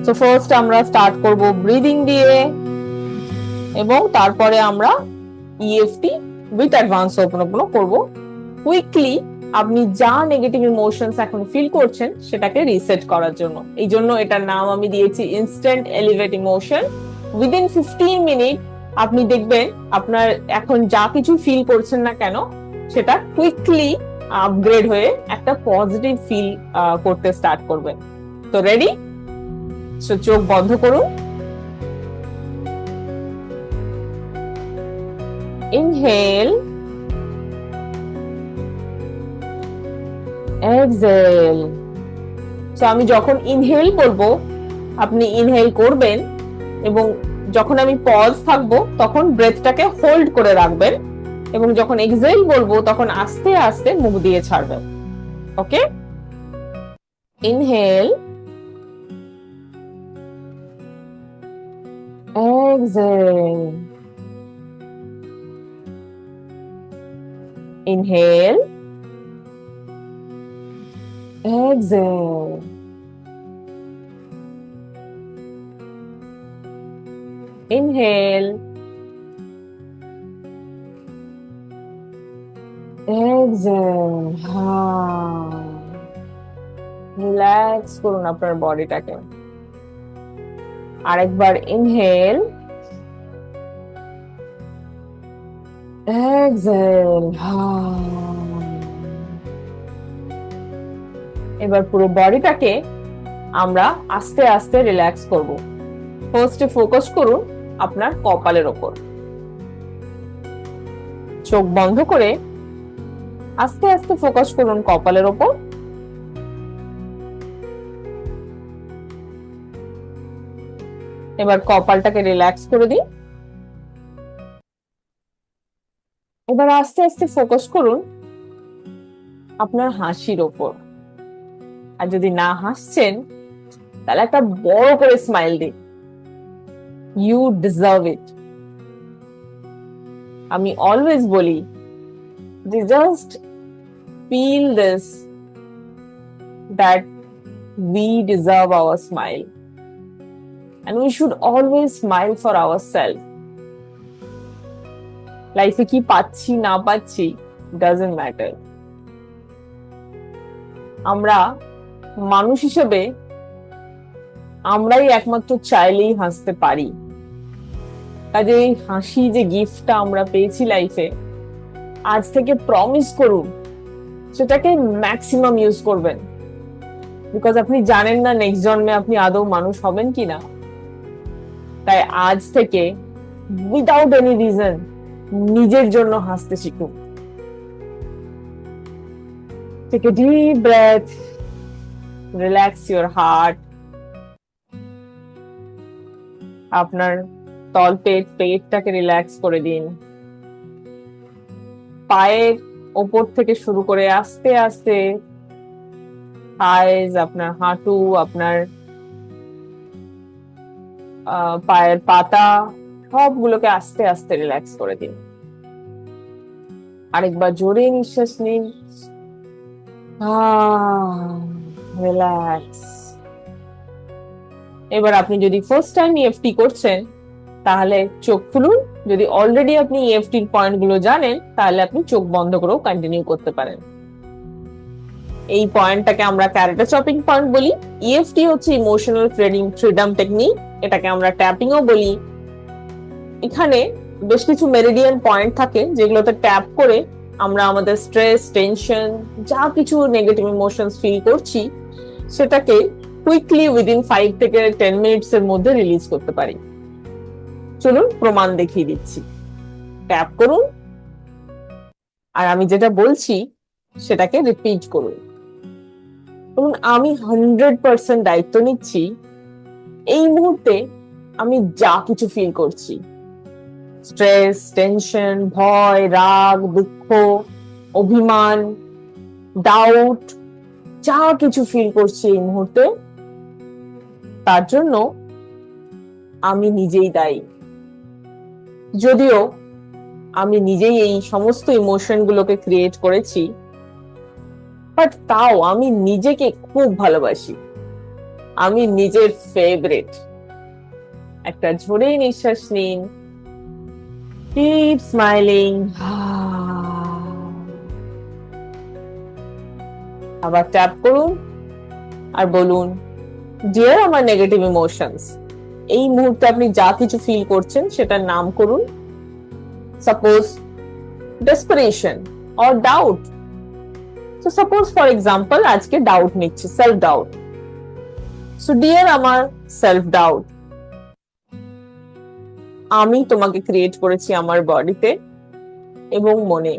So first আমরা start করব breathing দিয়ে, এবং তারপরে আমরা ইএফটি উইথ অ্যাডভান্স হোপোনোপোনো করব। কুইকলি আপনি যা নেগেটিভ ইমোশনস এখন ফিল করছেন সেটাকে রিসেট করার জন্য। এই জন্য এটার নাম আমি দিয়েছি instant elevate emotion. Within 15 minute আপনি দেখবেন আপনার এখন যা কিছু ফিল করছেন না কেন সেটা কুইকলি আপগ্রেড হয়ে একটা পজিটিভ ফিল করতে স্টার্ট করবে। তো রেডি? চোখ বন্ধ করুন। Inhale, exhale. সো আমি যখন ইনহেল বলবো আপনি ইনহেল করবেন, এবং যখন আমি পজ থাকবো তখন ব্রেথটাকে হোল্ড করে রাখবেন, এবং যখন এক্সহেল বলবো তখন আস্তে আস্তে মুখ দিয়ে ছাড়বেন। Okay? Inhale, exhale, inhale, exhale, inhale, exhale, relax করুন আপনার বডিটাকে। আরেকবার ইনহেল, exhale, এবার পুরো বডিটাকে আমরা আস্তে আস্তে রিল্যাক্স করব। ফার্স্টে ফোকাস করুন আপনার কপালের ওপর। চোখ বন্ধ করে আস্তে আস্তে ফোকাস করুন কপালের ওপর। এবার কপালটাকে রিল্যাক্স করে দিন। এবার আস্তে আস্তে ফোকাস করুন আপনার হাসির ওপর। আর যদি না হাসছেন তাহলে একটা বড় করে স্মাইল দিন। You deserve it. আমি অলওয়েজ বলি যে just feel this, that we deserve our smile and we should always smile for ourselves. লাইফে কি পাচ্ছি না পাচ্ছি doesn't matter. আমরা মানুষ হিসেবে আমরাই একমাত্র চাইলেই হাসতে পারি। কাজে এই হাসি যে গিফটটা আমরা পেয়েছি লাইফে, আজ থেকে প্রমিস করুন সেটাকে ম্যাক্সিমাম ইউজ করবেন। বিকজ আপনি জানেন না নেক্সট জন্মে আপনি আদৌ মানুষ হবেন কিনা। তাই আজ থেকে উইদাউট এনি রিজন নিজের জন্য হাসতে শিখুন। Take a deep breath, relax your heart. আপনার পেটটাকে রিল্যাক্স করে দিন। পায়ের ওপর থেকে শুরু করে আস্তে আস্তে থাইস, আপনার হাঁটু, আপনার পায়ের পাতা, সবগুলোকে আস্তে আস্তে রিল্যাক্স করে দিন। আরেকবার জোরে নিঃশ্বাস নিন। রিল্যাক্স। এবার আপনি যদি ফার্স্ট টাইম ইএফটি করছেন তাহলে চোখ খুলুন। যদি অলরেডি আপনি ইএফটির পয়েন্ট গুলো জানেন তাহলে আপনি চোখ বন্ধ করেও কন্টিনিউ করতে পারেন। এই পয়েন্টটাকে আমরা ক্যারেক্টার চপিং পয়েন্ট বলি। ইএফটি হচ্ছে ইমোশনাল ফ্রিডম টেকনিক, এটাকে আমরা ট্যাপিংও বলি। এখানে বেশ কিছু মেরিডিয়ান পয়েন্ট থাকে যেগুলোতে ট্যাপ করে আমরা আমাদের স্ট্রেস, টেনশন, যা কিছু নেগেটিভ ইমোশনস ফিল করছি সেটাকে কুইকলি উইদিন 5 থেকে 10 মিনিটস এর মধ্যে রিলিজ করতে পারি। চলুন প্রমাণ দেখিয়ে দিচ্ছি। ট্যাপ করুন আর আমি যেটা বলছি সেটাকে রিপিট করুন। আমি 100% দায়িত্ব নিচ্ছি এই মুহূর্তে আমি যা কিছু ফিল করছি, স্ট্রেস, টেনশন, ভয়, রাগ, দুঃখ, অভিমান, ডাউট, যা কিছু ফিল করছি এই মুহূর্তে, তার জন্য আমি নিজেই দায়ী। যদিও আমি নিজেই এই সমস্ত ইমোশন গুলোকে ক্রিয়েট করেছি, বাট তাও আমি নিজেকে খুব ভালোবাসি। আমি নিজের ফেভারিট। একটা ঝোড়েই নিঃশ্বাস নিন, কিপ স্মাইলিং। আবার ট্যাপ করুন আর বলুন, ডিয়ার আমার নেগেটিভ ইমোশনস, এই মুহূর্তে আপনি যা কিছু ফিল করছেন সেটার নাম করুন। Suppose desperation or doubt. So suppose for example আজকে ডাউট নিচ্ছে, সেলফ ডাউট। সো ডিয়ার আমার সেলফ ডাউট, আমি তোমাকে ক্রিয়েট করেছি আমার বডিতে এবং মনে।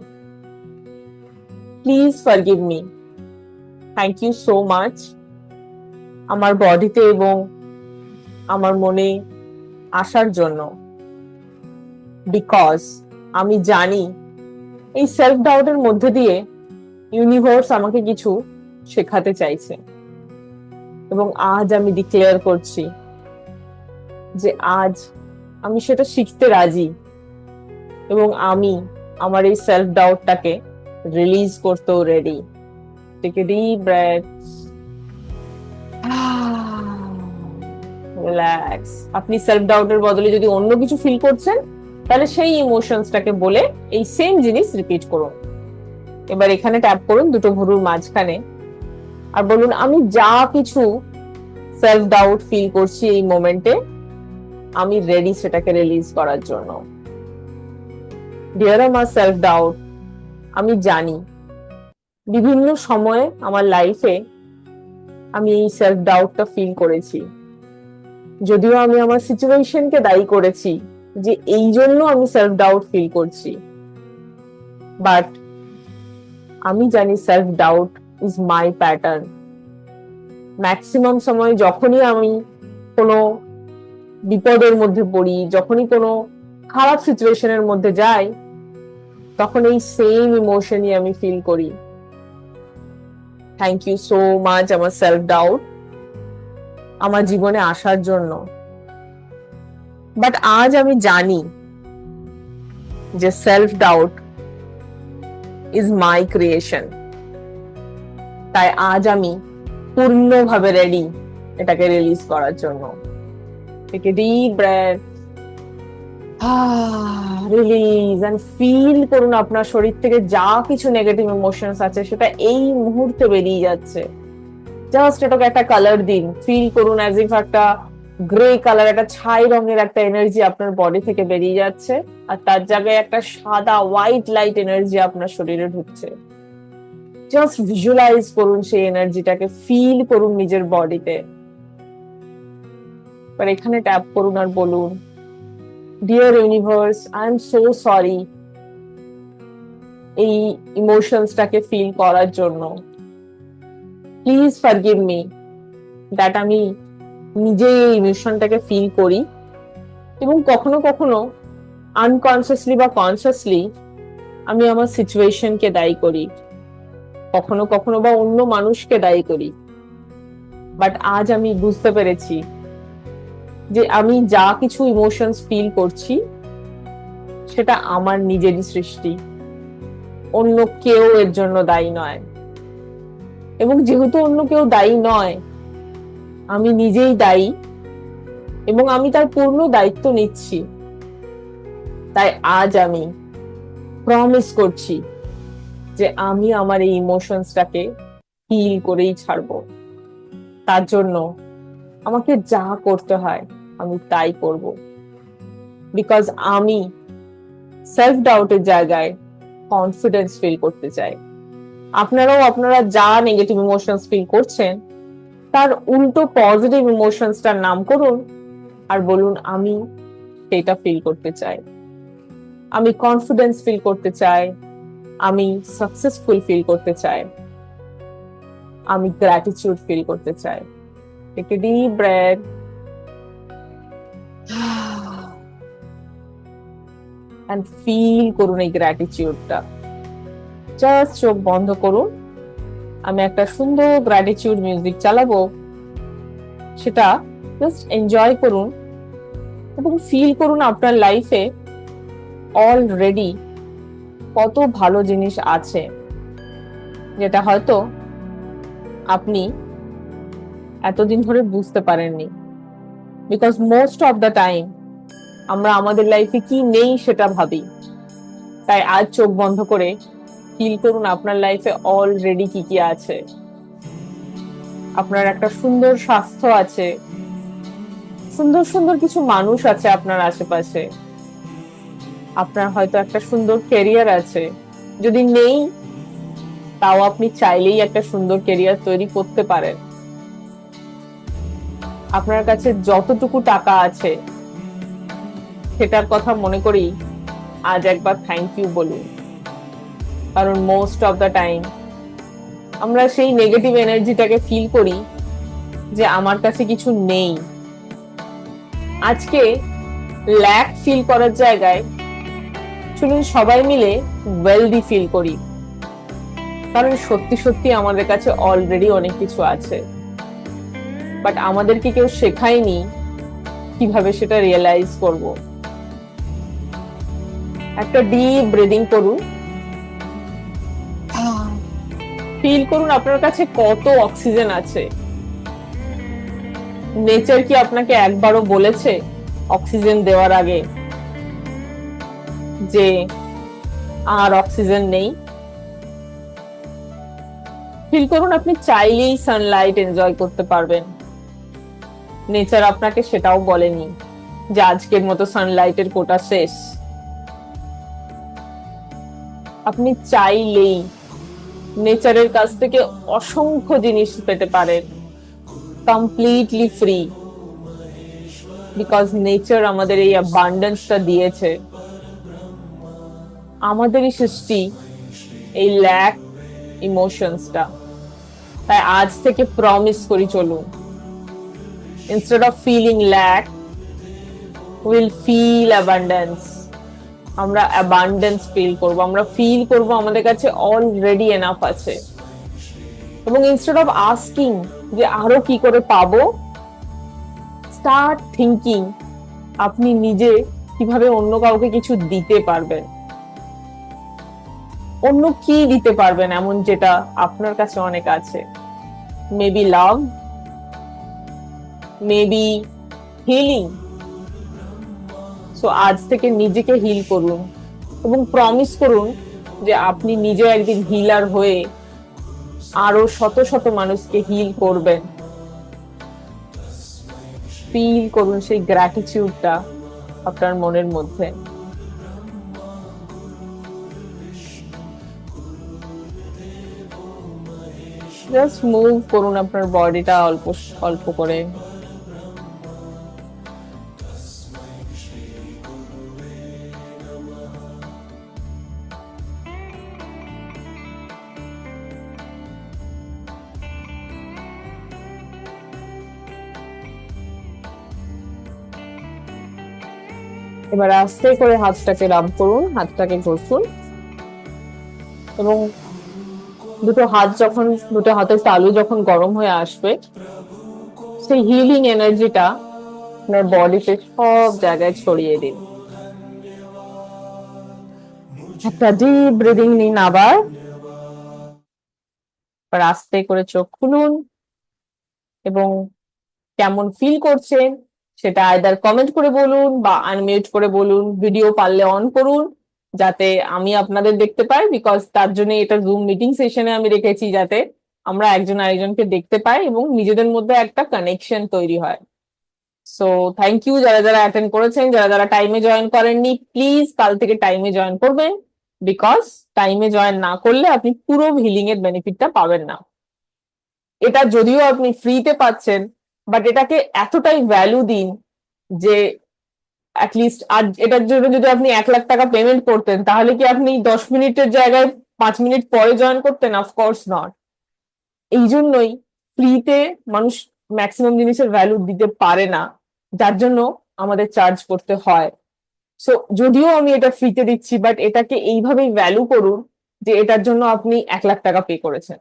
Please forgive me. Thank you so much আমার বডিতে এবং আমার মনে আসার জন্য। বিকজ আমি জানি এই সেলফ ডাউটের মধ্যে দিয়ে ইউনিভার্স আমাকে কিছু শেখাতে চাইছে, এবং আজ আমি ডিক্লেয়ার করছি যে আজ আমি সেটা শিখতে রাজি, এবং আমি আমার এই সেলফ ডাউটটাকে রিলিজ করতেও ready. Take a deep breath, relax. আপনি সেলফ ডাউটের বদলে যদি অন্য কিছু ফিল করছেন, তাহলে সেই ইমোশনসটাকে বলে এই সেম জিনিস রিপিট করুন। এবার এখানে ট্যাপ করুন দুটো ভুরুর মাঝখানে আর বলুন, আমি যা কিছু সেলফ ডাউট ফিল করছি এই মোমেন্টে, আমি রেডি সেটাকে রিলিজ করার জন্য। ডিয়ার আমার সেলফ ডাউট, আমি জানি বিভিন্ন সময়ে আমার লাইফে আমি এই সেলফ ডাউটটা ফিল করেছি। যদিও আমি আমার সিচুয়েশনকে দায়ী করেছি যে এই জন্য আমি সেলফ ডাউট ফিল করছি, বাট আমি জানি self doubt is my pattern. Maximum সময় যখনই আমি কোনো বিপদের মধ্যে পড়ি, যখনই কোনো খারাপ সিচুয়েশনের মধ্যে যাই, তখন এই সেম ইমোশনই আমি ফিল করি। থ্যাংক ইউ সো মাচ আমার সেলফ ডাউট আমার জীবনে আসার জন্য। বাট আজ আমি জানি যে self doubt is my creation. তাই আজ আমি পূর্ণভাবে রেডি এটাকে রিলিজ করার জন্য। Take a deep breath, release and feel করুন আপনার শরীর থেকে যা কিছু নেগেটিভ ইমোশনস আছে সেটা এই মুহূর্তে বেরিয়ে যাচ্ছে। জাস্ট এটাকে একটা কালার দিন, ফিল করুন অ্যাজ ইফ একটা গ্রে কালার, একটা ছাই রঙের একটা এনার্জি আপনার বডি থেকে বেরিয়ে যাচ্ছে, আর তার জায়গায় একটা সাদা হোয়াইট লাইট এনার্জি আপনার শরীরে ঢুকছে। জাস্ট ভিজুয়ালাইজ করুন সেই এনার্জিটাকে, ফিল করুন নিজের বডিতে। এবার এখানে ট্যাপ করুন আর বলুন, deer universe, I am so sorry এই ইমোশনসটাকে ফিল করার জন্য। প্লিজ ফরগিভ মি দ্যাট আমি নিজে এই ইমোশনটাকে ফিল করি, এবং কখনো কখনো আনকনসিয়াসলি বা কনসিয়াসলি আমি আমার সিচুয়েশনকে দায়ী করি, কখনো কখনো বা অন্য মানুষকে দায়ী করি। বাট আজ আমি বুঝতে পেরেছি যে আমি যা কিছু ইমোশনস ফিল করছি সেটা আমার নিজেরই সৃষ্টি, অন্য কেউ এর জন্য দায়ী নয়। এবং যেহেতু অন্য কেউ দায়ী নয়, আমি নিজেই দায়ী এবং আমি তার পূর্ণ দায়িত্ব নিচ্ছি। তাই আজ আমি প্রমিস করছি যে আমি আমার এই ইমোশনসটাকে ফিল করেই ছাড়বো। তার জন্য আমাকে যা করতে হয় আমি তাই করব, বিকজ আমি সেলফ ডাউটের জায়গায় কনফিডেন্স ফিল করতে চাই। আপনারা যা নেগেটিভ ইমোশনস ফিল করছেন তার উল্টো পজিটিভ ইমোশনসটার নাম করুন আর বলুন, আমি সেটা ফিল করতে চাই, আমি কনফিডেন্স ফিল করতে চাই, আমি সাকসেসফুল ফিল করতে চাই, আমি গ্র্যাটিটিউড ফিল করতে চাই। Take a deep breath, and feel করুন এই গ্র্যাটিটিউডটা। জাস্ট চোখ বন্ধ করুন, আমি একটা সুন্দর গ্র্যাটিটিউড মিউজিক চালাবো, সেটা জাস্ট এনজয় করুন এবং ফিল করুন আপনার লাইফে অলরেডি কত ভালো জিনিস আছে যেটা হয়তো আপনি এতদিন ধরে বুঝতে পারেননি, because most of the time আমরা আমাদের লাইফে কি নেই সেটা ভাবি। তাই আজ চোখ বন্ধ করে ফিল করুন আপনার লাইফে অলরেডি কি কি আছে। আপনার একটা সুন্দর স্বাস্থ্য আছে, সুন্দর সুন্দর কিছু মানুষ আছে আপনার আশেপাশে, আপনার হয়তো একটা সুন্দর ক্যারিয়ার আছে, যদি নেই তাও আপনি চাইলেই একটা সুন্দর ক্যারিয়ার তৈরি করতে পারেন। আপনার কাছে যতটুকু টাকা আছে সেটার কথা মনে করি আজ একবার থ্যাংক ইউ বলুন। কারণ মোস্ট অফ দ্য টাইম আমরা সেই নেগেটিভ এনার্জিটাকে ফিল করি যে আমার কাছে কিছু নেই। আজকে ল্যাক ফিল করার জায়গায় চলুন সবাই মিলে ওয়েলদি ফিল করি, কারণ সত্যি সত্যি আমাদের কাছে অলরেডি অনেক কিছু আছে, বাট আমাদেরকে কেউ শেখায়নি কিভাবে সেটা রিয়েলাইজ করব। একটা ডিপ ব্রিদিং করুন, ফিল করুন আপনার কাছে কত অক্সিজেন আছে। নেচার কি আপনাকে একবারও বলেছে অক্সিজেন দেওয়ার আগে যে আর অক্সিজেন নেই? ফিল করুন আপনি চাইলেই সানলাইট এনজয় করতে পারবেন। নেচার আপনাকে সেটাও বলেনি যে আজকের মতো সানলাইটের কোটা শেষ। আপনি চাইলেই নেচারের কাছ থেকে অসংখ্য জিনিস পেতে পারেন কমপ্লিটলি ফ্রি, বিকজ নেচার আমাদের এই অ্যাবান্ডেন্সটা দিয়েছে। আমাদেরই সৃষ্টি এই ল্যাক ইমোশনসটা। তাই আজ থেকে প্রমিস করি চলুন, instead of feeling lack will feel abundance. আমরা অ্যাবান্ডেন্স ফিল করব, আমরা ফিল করব আমাদের কাছে অলরেডি এনাফ আছে। এবং ইনস্টেড অফ আস্কিং যে আরো কি করে পাবো, স্টার্ট থিঙ্কিং আপনি নিজে কিভাবে অন্য কাউকে কিছু দিতে পারবেন। অন্য কি দিতে পারবেন এমন যেটা আপনার কাছে অনেক আছে? মেবি লাভ, মেবি হিলিং। সো আজ থেকে নিজেকে হিল করুন এবং প্রমিস করুন যে আপনি নিজে একদিন হিলার হয়ে আরো শত শত মানুষকে হিল করবেন। ফিল করুন সেই গ্র্যাটিটিউডটা আপনার মনের মধ্যে। জাস্ট মুভ করুন আপনার বডিটা অল্প অল্প করে। এবার আস্তে করে হাতটাকে রাব করুন, হাতটাকে ঘষুন এবং দুটো হাতের তালু যখন গরম হয়ে আসবে, সেই হিলিং এনার্জিটা আপনার বডিতে সব জায়গায় ছড়িয়ে দিন। একটা ডিপ ব্রিদিং নিন, আবার আস্তে করে চোখ খুলুন এবং কেমন ফিল করছেন সেটা আইদার কমেন্ট করে বলুন বা আনমিউট করে বলুন। ভিডিও পারলে অন করুন যাতে আমি আপনাদের দেখতে পাই, বিকজ তার জন্য এটা জুম মিটিং সেশনে আমি রেখেছি, যাতে আমরা একজন আরেকজনকে দেখতে পাই এবং নিজেদের মধ্যে একটা কানেকশন তৈরি হয়। সো থ্যাংক ইউ যারা যারা অ্যাটেন্ড করেছেন। যারা যারা টাইমে জয়েন করেননি প্লিজ কাল থেকে টাইমে জয়েন করবেন, বিকজ টাইমে জয়েন না করলে আপনি পুরো হিলিং এর বেনিফিটটা পাবেন না। এটা যদিও আপনি ফ্রিতে পাচ্ছেন, বাট এটাকে এতটাই ভ্যালু দিন যে অ্যাটলিস্ট আর এটার জন্য যদি আপনি 1 লাখ টাকা পেমেন্ট করতেন তাহলে কি আপনি 10 মিনিটের জায়গায় 5 মিনিট পরে জয়েন করতেন? Of course not. এই জন্যই ফ্রিতে মানুষ ম্যাক্সিমাম জিনিসের ভ্যালু দিতে পারে না, যার জন্য আমাদের চার্জ করতে হয়। সো যদিও আমি এটা ফ্রিতে দিচ্ছি, বাট এটাকে এইভাবেই ভ্যালু করুন যে এটার জন্য আপনি 1 লাখ টাকা পে করেছেন।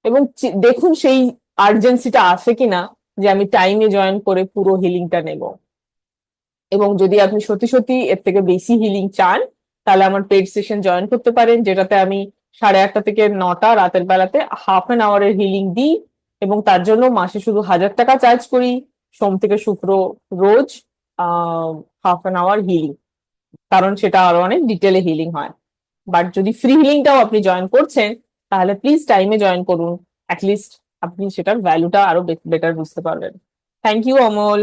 এবং দেখুন সেই আর্জেন্সিটা আসে কিনা যে আমি টাইমে জয়েন করে পুরো হিলিংটা নেব। এবং যদি আপনি সত্যি সত্যি এর থেকে বেশি হিলিং চান তাহলে আমার পেড সেশন জয়েন করতে পারেন, যেটাতে আমি 8:30 থেকে 9টা রাতের বেলাতে হাফ অ্যান আওয়ারের হিলিং দিই। এবং তার জন্য মাসে শুধু 1000 টাকা চার্জ করি, সোম থেকে শুক্র রোজ 1/2 হিলিং, কারণ সেটা আরো অনেক ডিটেলে হিলিং হয়। বাট যদি ফ্রি হিলিংটাও আপনি জয়েন করছেন তাহলে প্লিজ টাইমে জয়েন করুন, অ্যাটলিস্ট আপনি সেটার ভ্যালুটা আরো বেটার বুঝতে পারবেন। Thank you Amal.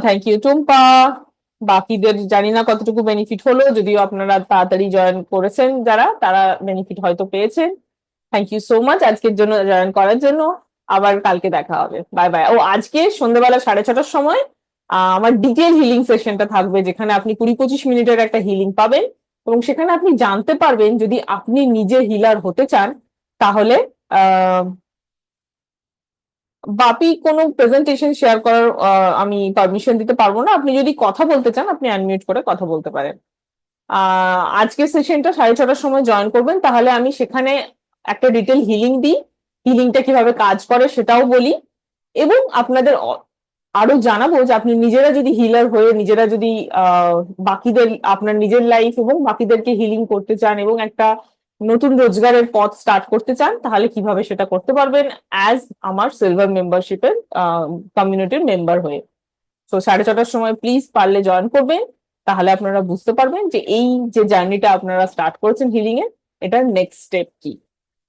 Thank you Tumpa. বাকিদের জানি না কতটুকু বেনিফিট হলো, যদিও আপনারা তাড়াতাড়ি জয়েন করেছেন, যারা তারা বেনিফিট হয়তো পেয়েছেন। থ্যাংক ইউ সো মাচ আজকের জন্য জয়েন করার জন্য। আবার কালকে দেখা হবে, বাই বাই। ও আজকে সন্ধ্যেবেলা 6:30টার সময় আমার ডিটেল হিলিং সেশনটা থাকবে, যেখানে আপনি 20-25 মিনিটের একটা হিলিং পাবেন, এবং সেখানে আপনি জানতে পারবেন যদি আপনি নিজে হিলার হতে চান তাহলে বাপি কোনো প্রেজেন্টেশন শেয়ার করার আমি পারমিশন দিতে পারবো না। আপনি যদি কথা বলতে চান আপনি আনমিউট করে কথা বলতে পারেন। আজকের সেশনটা 6:30টার সময় জয়েন করবেন, তাহলে আমি সেখানে একটা ডিটেল হিলিং দিই, হিলিংটা কিভাবে কাজ করে সেটাও বলি, এবং আপনাদের আরো জানাবো যে আপনি নিজেরা যদি হিলার হয়ে নিজেরা যদি বাকিদের আপনার নিজের লাইফ এবং বাকিদেরকে হিলিং করতে চান এবং একটা নতুন রোজগারের পথ স্টার্ট করতে চান তাহলে কিভাবে সেটা করতে পারবেন অ্যাজ আমার সিলভার মেম্বারশিপের কমিউনিটির মেম্বার হয়ে। তো 6:30টার সময় প্লিজ পারলে জয়েন করবেন, তাহলে আপনারা বুঝতে পারবেন যে এই যে জার্নিটা আপনারা স্টার্ট করেছেন হিলিং এর, এটার নেক্সট স্টেপ কি।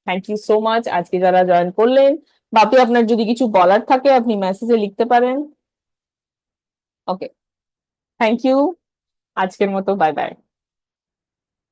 থ্যাংক ইউ সো মাচ আজকে যারা জয়েন করলেন। বাপি আপনার যদি কিছু বলার থাকে আপনি মেসেজে লিখতে পারেন। ওকে, থ্যাংক ইউ, আজকের মতো বাই বাই।